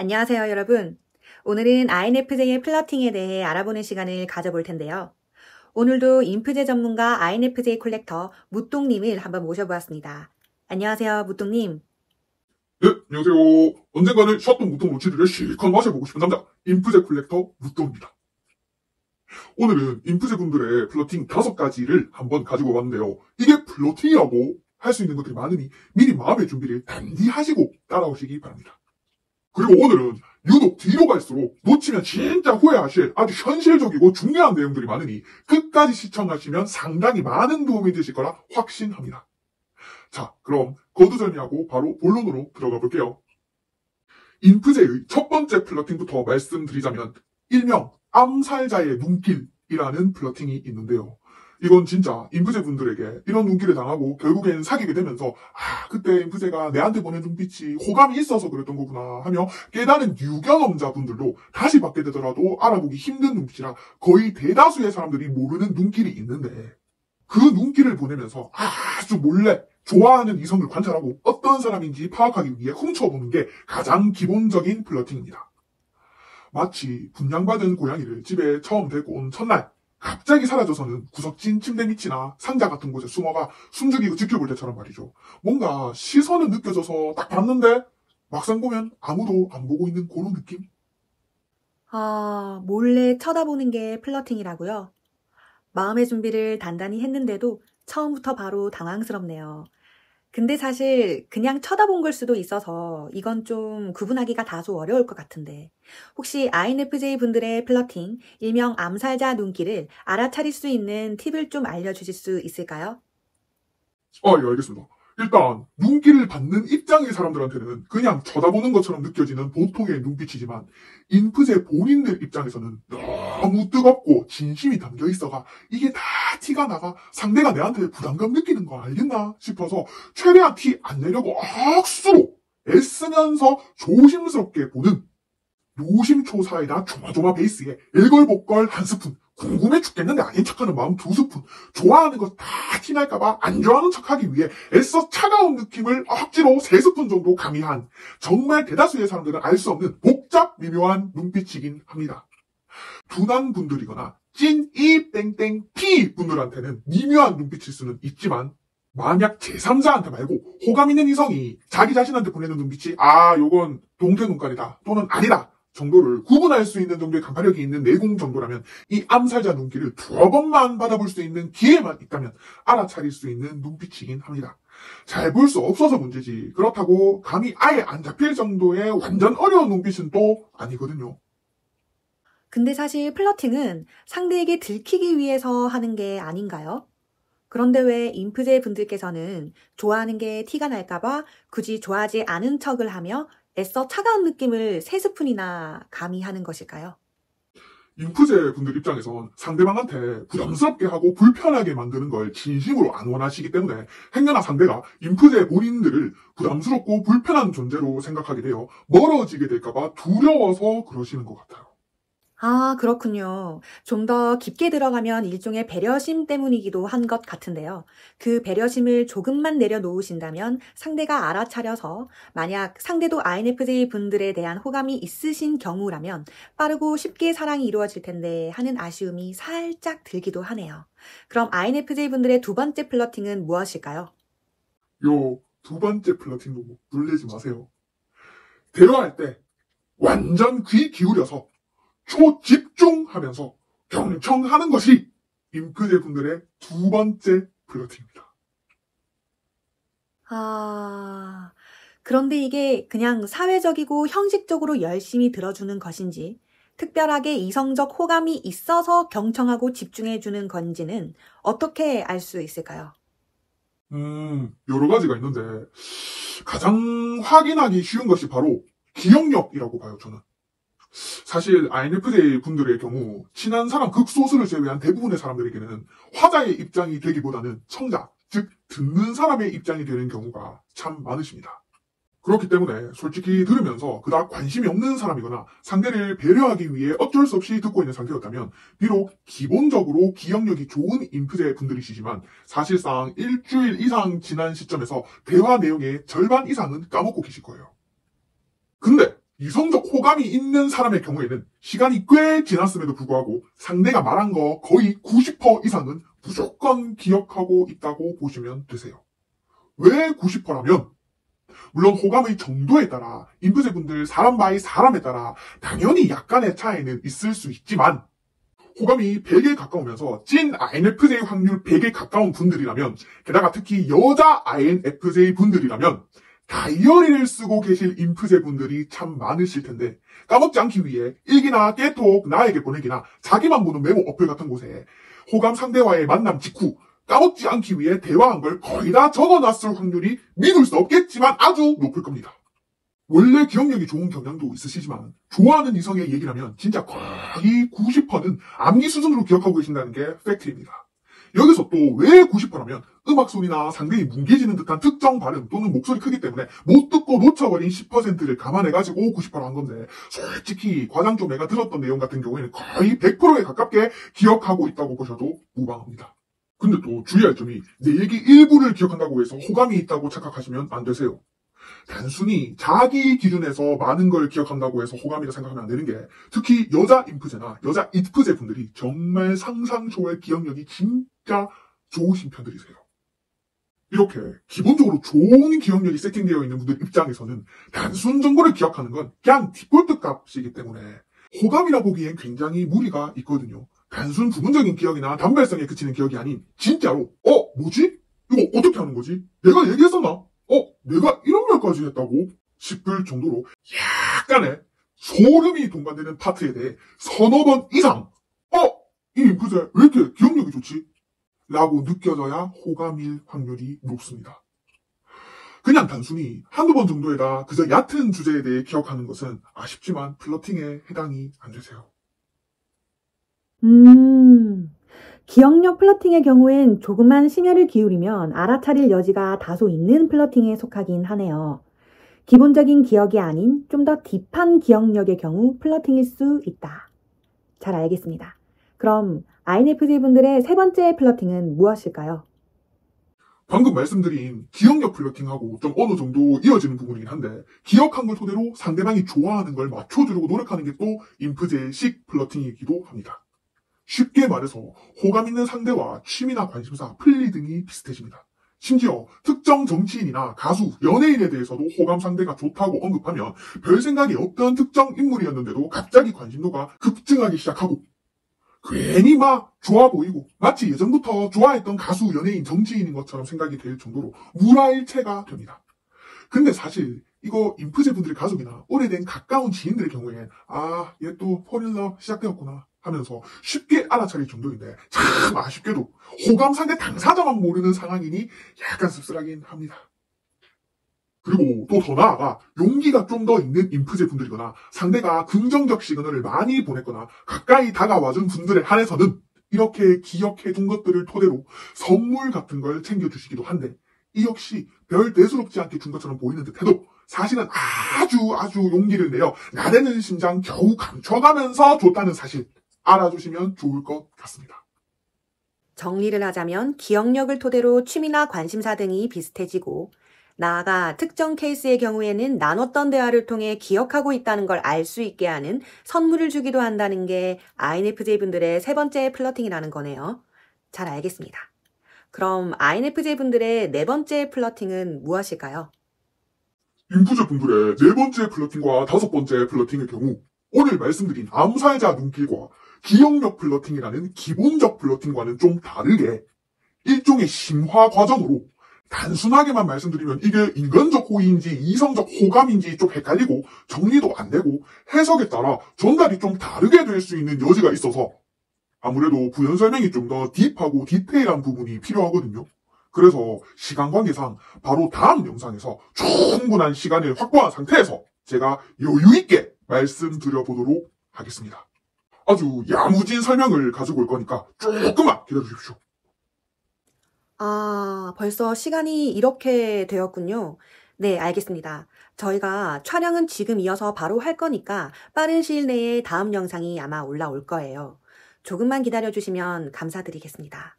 안녕하세요, 여러분. 오늘은 INFJ의 플러팅에 대해 알아보는 시간을 가져볼 텐데요. 오늘도 인프제 전문가 INFJ 콜렉터 무똥님을 한번 모셔보았습니다. 안녕하세요, 무똥님. 네, 안녕하세요. 언젠가는 샷돈 무통 로치드를 실컷 마셔보고 싶은 남자, 인프제 콜렉터 무똥입니다. 오늘은 인프제 분들의 플러팅 5가지를 한번 가지고 왔는데요. 이게 플러팅이라고 할 수 있는 것들이 많으니 미리 마음의 준비를 단디 하시고 따라오시기 바랍니다. 그리고 오늘은 유독 뒤로 갈수록 놓치면 진짜 후회하실 아주 현실적이고 중요한 내용들이 많으니 끝까지 시청하시면 상당히 많은 도움이 되실 거라 확신합니다. 자, 그럼 거두절미하고 바로 본론으로 들어가 볼게요. 인프제의 첫 번째 플러팅부터 말씀드리자면 일명 암살자의 눈길이라는 플러팅이 있는데요. 이건 진짜 인프제 분들에게 이런 눈길을 당하고 결국엔 사귀게 되면서 그때 인프제가 내한테 보낸 눈빛이 호감이 있어서 그랬던 거구나 하며 깨달은 유경험자 분들도 다시 받게 되더라도 알아보기 힘든 눈빛이라 거의 대다수의 사람들이 모르는 눈길이 있는데 그 눈길을 보내면서 아주 몰래 좋아하는 이성을 관찰하고 어떤 사람인지 파악하기 위해 훔쳐보는 게 가장 기본적인 플러팅입니다. 마치 분양받은 고양이를 집에 처음 데리고 온 첫날 갑자기 사라져서는 구석진 침대 밑이나 상자 같은 곳에 숨어가 숨죽이고 지켜볼 때처럼 말이죠. 뭔가 시선은 느껴져서 딱 봤는데 막상 보면 아무도 안 보고 있는 그런 느낌? 몰래 쳐다보는 게 플러팅이라고요? 마음의 준비를 단단히 했는데도 처음부터 바로 당황스럽네요. 근데 사실 그냥 쳐다본 걸 수도 있어서 이건 좀 구분하기가 다소 어려울 것 같은데 혹시 INFJ 분들의 플러팅, 일명 암살자 눈길을 알아차릴 수 있는 팁을 좀 알려주실 수 있을까요? 예, 알겠습니다. 일단 눈길을 받는 입장의 사람들한테는 그냥 쳐다보는 것처럼 느껴지는 보통의 눈빛이지만 인프제 본인들 입장에서는 너무 뜨겁고 진심이 담겨 있어가 이게 다 티가 나가 상대가 내한테 부담감 느끼는 거 알겠나 싶어서 최대한 티 안 내려고 억수로 애쓰면서 조심스럽게 보는 노심초사에다 조마조마 베이스에 일걸복걸 한 스푼, 궁금해 죽겠는데 아닌 척하는 마음 2스푼, 좋아하는 거 다 티날까봐 안 좋아하는 척하기 위해 애써 차가운 느낌을 억지로 3스푼 정도 가미한 정말 대다수의 사람들은 알 수 없는 복잡 미묘한 눈빛이긴 합니다. 둔한 분들이거나 찐이 땡땡 피 분들한테는 미묘한 눈빛일 수는 있지만 만약 제3자한테 말고 호감 있는 이성이 자기 자신한테 보내는 눈빛이 요건 동태 눈깔이다 또는 아니다 정도를 구분할 수 있는 정도의 간파력이 있는 내공 정도라면 이 암살자 눈길을 2번만 받아볼 수 있는 기회만 있다면 알아차릴 수 있는 눈빛이긴 합니다. 잘 볼 수 없어서 문제지 그렇다고 감이 아예 안 잡힐 정도의 완전 어려운 눈빛은 또 아니거든요. 근데 사실 플러팅은 상대에게 들키기 위해서 하는 게 아닌가요? 그런데 왜 인프제 분들께서는 좋아하는 게 티가 날까봐 굳이 좋아하지 않은 척을 하며 애써 차가운 느낌을 3스푼이나 가미하는 것일까요? 인프제 분들 입장에선 상대방한테 부담스럽게 하고 불편하게 만드는 걸 진심으로 안 원하시기 때문에 행여나 상대가 인프제 본인들을 부담스럽고 불편한 존재로 생각하게 되어 멀어지게 될까봐 두려워서 그러시는 것 같아요. 그렇군요. 좀 더 깊게 들어가면 일종의 배려심 때문이기도 한 것 같은데요. 그 배려심을 조금만 내려놓으신다면 상대가 알아차려서 만약 상대도 INFJ 분들에 대한 호감이 있으신 경우라면 빠르고 쉽게 사랑이 이루어질 텐데 하는 아쉬움이 살짝 들기도 하네요. 그럼 INFJ 분들의 두 번째 플러팅은 무엇일까요? 요 2번째 플러팅도 놀라지 마세요. 대화할 때 완전 귀 기울여서 초집중하면서 경청하는 것이 인프제 분들의 2번째 플러팅입니다. 그런데 이게 그냥 사회적이고 형식적으로 열심히 들어주는 것인지 특별하게 이성적 호감이 있어서 경청하고 집중해주는 건지는 어떻게 알 수 있을까요? 여러 가지가 있는데 가장 확인하기 쉬운 것이 바로 기억력이라고 봐요, 저는. 사실 INFJ 분들의 경우 친한 사람 극소수를 제외한 대부분의 사람들에게는 화자의 입장이 되기보다는 청자, 즉 듣는 사람의 입장이 되는 경우가 참 많으십니다. 그렇기 때문에 솔직히 들으면서 그닥 관심이 없는 사람이거나 상대를 배려하기 위해 어쩔 수 없이 듣고 있는 상태였다면 비록 기본적으로 기억력이 좋은 인프제 분들이시지만 사실상 일주일 이상 지난 시점에서 대화 내용의 절반 이상은 까먹고 계실 거예요. 근데 이성적 호감이 있는 사람의 경우에는 시간이 꽤 지났음에도 불구하고 상대가 말한 거 거의 90% 이상은 무조건 기억하고 있다고 보시면 되세요. 왜 90%라면 물론 호감의 정도에 따라 인프제분들 사람 바이 사람에 따라 당연히 약간의 차이는 있을 수 있지만 호감이 100에 가까우면서 찐 INFJ 확률 100에 가까운 분들이라면 게다가 특히 여자 INFJ 분들이라면 다이어리를 쓰고 계실 인프제 분들이 참 많으실 텐데 까먹지 않기 위해 일기나 깨톡, 나에게 보내기나 자기만 보는 메모 어플 같은 곳에 호감 상대와의 만남 직후 까먹지 않기 위해 대화한 걸 거의 다 적어놨을 확률이 믿을 수 없겠지만 아주 높을 겁니다. 원래 기억력이 좋은 경향도 있으시지만 좋아하는 이성의 얘기라면 진짜 거의 90%는 암기 수준으로 기억하고 계신다는 게 팩트입니다. 여기서 또 왜 90%라면 음악 소리나 상대의 뭉개지는 듯한 특정 발음 또는 목소리 크기 때문에 못 듣고 놓쳐버린 10%를 감안해가지고 90%한 건데 솔직히 과장 좀 애가 들었던 내용 같은 경우에는 거의 100%에 가깝게 기억하고 있다고 보셔도 무방합니다. 근데 또 주의할 점이 내 얘기 일부를 기억한다고 해서 호감이 있다고 착각하시면 안 되세요. 단순히 자기 기준에서 많은 걸 기억한다고 해서 호감이라 생각하면 안 되는 게 특히 여자 인프제나 여자 이프제 분들이 정말 상상 초월 기억력이 진짜 좋으신 편들이세요. 이렇게 기본적으로 좋은 기억력이 세팅되어 있는 분들 입장에서는 단순 정보를 기억하는 건 그냥 디폴트 값이기 때문에 호감이라 보기엔 굉장히 무리가 있거든요. 단순 부분적인 기억이나 단발성에 그치는 기억이 아닌 진짜로 뭐지? 이거 어떻게 하는 거지? 내가 얘기했었나? 내가 이런 말까지 했다고? 싶을 정도로 약간의 소름이 동반되는 파트에 대해 서너 번 이상 이 인프제 왜 이렇게 기억력이 좋지? 라고 느껴져야 호감일 확률이 높습니다. 그냥 단순히 한두 번 정도에다 그저 얕은 주제에 대해 기억하는 것은 아쉽지만 플러팅에 해당이 안 되세요. 기억력 플러팅의 경우엔 조금만 심혈을 기울이면 알아차릴 여지가 다소 있는 플러팅에 속하긴 하네요. 기본적인 기억이 아닌 좀 더 딥한 기억력의 경우 플러팅일 수 있다. 잘 알겠습니다. 그럼 INFJ 분들의 세 번째 플러팅은 무엇일까요? 방금 말씀드린 기억력 플러팅하고 좀 어느 정도 이어지는 부분이긴 한데 기억한 걸 토대로 상대방이 좋아하는 걸 맞춰주려고 노력하는 게 또 인프제식 플러팅이기도 합니다. 쉽게 말해서 호감 있는 상대와 취미나 관심사, 플리 등이 비슷해집니다. 심지어 특정 정치인이나 가수, 연예인에 대해서도 호감 상대가 좋다고 언급하면 별 생각이 없던 특정 인물이었는데도 갑자기 관심도가 급증하기 시작하고 괜히 막 좋아 보이고 마치 예전부터 좋아했던 가수, 연예인, 정치인인 것처럼 생각이 될 정도로 물화일체가 됩니다. 근데 사실 이거 인프제 분들의 가족이나 오래된 가까운 지인들의 경우엔 얘 또 폴인러브 시작되었구나 하면서 쉽게 알아차릴 정도인데 참 아쉽게도 호감 상대 당사자만 모르는 상황이니 약간 씁쓸하긴 합니다. 그리고 또 더 나아가 용기가 좀 더 있는 인프제 분들이거나 상대가 긍정적 시그널을 많이 보냈거나 가까이 다가와준 분들에 한해서는 이렇게 기억해둔 것들을 토대로 선물 같은 걸 챙겨주시기도 한데 이 역시 별 대수롭지 않게 준 것처럼 보이는 듯해도 사실은 아주 용기를 내어 나대는 심장 겨우 감춰가면서 줬다는 사실 알아주시면 좋을 것 같습니다. 정리를 하자면 기억력을 토대로 취미나 관심사 등이 비슷해지고 나아가 특정 케이스의 경우에는 나눴던 대화를 통해 기억하고 있다는 걸 알 수 있게 하는 선물을 주기도 한다는 게 INFJ 분들의 세 번째 플러팅이라는 거네요. 잘 알겠습니다. 그럼 INFJ 분들의 네 번째 플러팅은 무엇일까요? 인프제 분들의 네 번째 플러팅과 다섯 번째 플러팅의 경우 오늘 말씀드린 암살자 눈길과 기억력 플러팅이라는 기본적 플러팅과는 좀 다르게 일종의 심화 과정으로 단순하게만 말씀드리면 이게 인간적 호의인지 이성적 호감인지 좀 헷갈리고 정리도 안 되고 해석에 따라 전달이 좀 다르게 될 수 있는 여지가 있어서 아무래도 부연 설명이 좀 더 딥하고 디테일한 부분이 필요하거든요. 그래서 시간 관계상 바로 다음 영상에서 충분한 시간을 확보한 상태에서 제가 여유있게 말씀드려보도록 하겠습니다. 아주 야무진 설명을 가지고 올 거니까 조금만 기다려주십시오. 벌써 시간이 이렇게 되었군요. 네, 알겠습니다. 저희가 촬영은 지금 이어서 바로 할 거니까 빠른 시일 내에 다음 영상이 아마 올라올 거예요. 조금만 기다려주시면 감사드리겠습니다.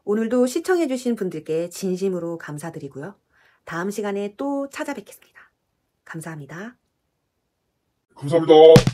오늘도 시청해주신 분들께 진심으로 감사드리고요. 다음 시간에 또 찾아뵙겠습니다. 감사합니다. 감사합니다.